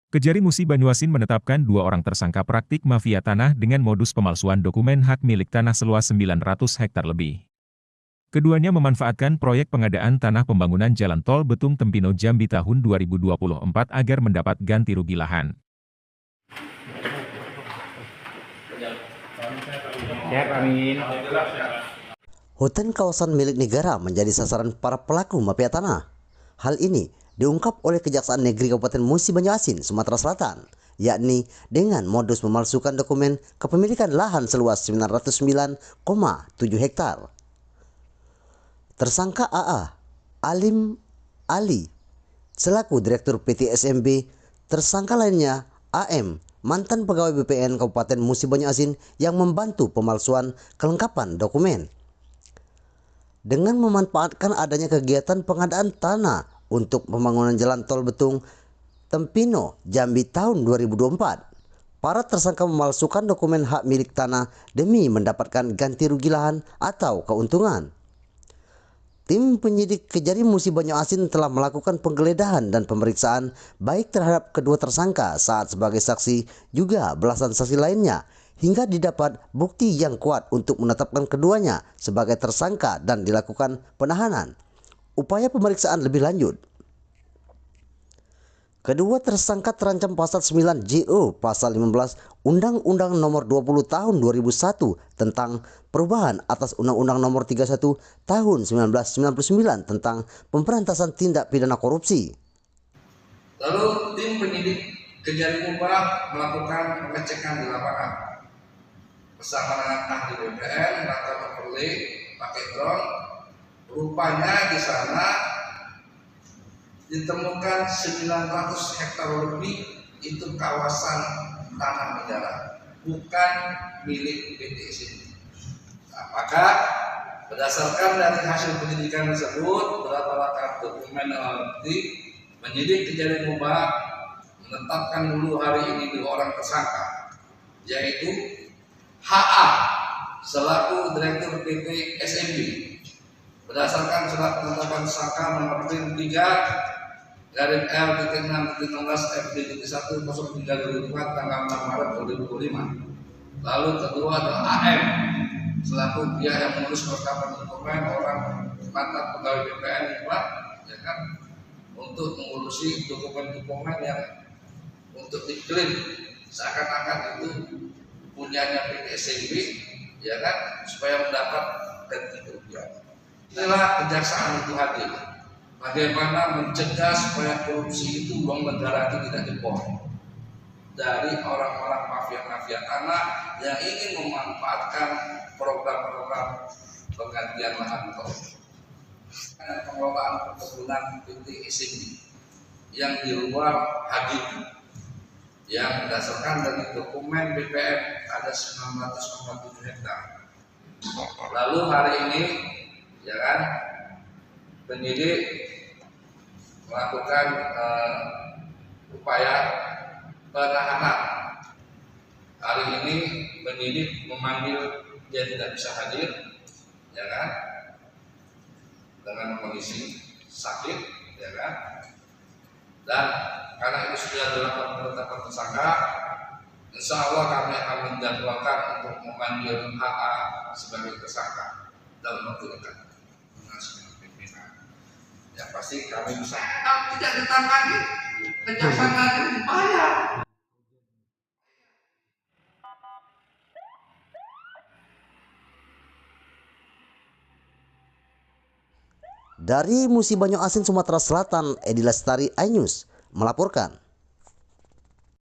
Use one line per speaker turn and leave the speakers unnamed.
Kejari Musi Banyuasin menetapkan 2 orang tersangka praktik mafia tanah dengan modus pemalsuan dokumen hak milik tanah seluas 900 hektar lebih. Keduanya memanfaatkan proyek pengadaan tanah pembangunan Jalan Tol Betung Tempino Jambi tahun 2024 agar mendapat ganti rugi lahan.
Hutan kawasan milik negara menjadi sasaran para pelaku mafia tanah. Hal ini diungkap oleh Kejaksaan Negeri Kabupaten Musi Banyuasin, Sumatera Selatan, yakni dengan modus memalsukan dokumen kepemilikan lahan seluas 909,7 hektar. Tersangka AA, Alim Ali, selaku Direktur PT SMB, tersangka lainnya AM, mantan pegawai BPN Kabupaten Musi Banyuasin yang membantu pemalsuan kelengkapan dokumen. Dengan memanfaatkan adanya kegiatan pengadaan tanah untuk pembangunan Jalan Tol Betung Tempino Jambi tahun 2024, para tersangka memalsukan dokumen hak milik tanah demi mendapatkan ganti rugi lahan atau keuntungan. Tim penyidik Kejari Musi Banyuasin telah melakukan penggeledahan dan pemeriksaan baik terhadap kedua tersangka saat sebagai saksi juga belasan saksi lainnya hingga didapat bukti yang kuat untuk menetapkan keduanya sebagai tersangka dan dilakukan penahanan. Upaya pemeriksaan lebih lanjut. Kedua tersangka terancam pasal 9 JO pasal 15 Undang-Undang Nomor 20 Tahun 2001 tentang perubahan atas Undang-Undang Nomor 31 Tahun 1999 tentang pemberantasan tindak pidana korupsi.
Lalu tim penyidik Kejari Mubarak melakukan pengecekan di lapangan bersama dengan ahli BPN, melakukan overlay pakai drone. Rupanya di sana ditemukan 900 hektar lebih itu kawasan tanah negara, bukan milik PT SMB. Nah, maka berdasarkan dari hasil penyidikan tersebut, berdasarkan dokumen alat bukti, penyidik Kejari Mubarak menetapkan dulu hari ini 2 orang tersangka, yaitu HA selaku Direktur PT SMB berdasarkan surat penetapan tersangka nomor 3 garing L.6.16 FD.103/2004 tanggal 6 Maret 2025. Lalu kedua adalah AM selaku pihak yang mengurus kelengkapan dokumen orang mantan pegawai BPN Pak, ya kan, untuk mengurusi dokumen-dokumen yang untuk diklaim seakan-akan itu punyanya PT SMB, ya kan, supaya mendapat ganti kerugian. Inilah kejaksaan itu hadir. Bagaimana mencegah supaya korupsi itu, uang negara itu tidak jebol dari orang-orang mafia-mafia tanah yang ingin memanfaatkan program-program penggantian lahan tol dan pengelolaan perkebunan PT SMB yang di luar HGB, yang berdasarkan dari dokumen BPN ada 900,7 hektar. Lalu hari ini, ya kan, penyidik melakukan upaya penahanan. Hari ini penyidik memanggil, dia tidak bisa hadir, ya kan, dengan kondisi sakit, ya kan, dan karena ini sudah dilakukan penetapan tersangka, insya Allah kami akan menjadwalkan untuk memanggil HA sebagai tersangka dalam waktu dekat. Yang pasti kami bisa. Kalau tidak ditangani, kejaksaan akan dibayar.
Dari Musi Banyuasin, Sumatera Selatan, Edi Lestari, iNews melaporkan.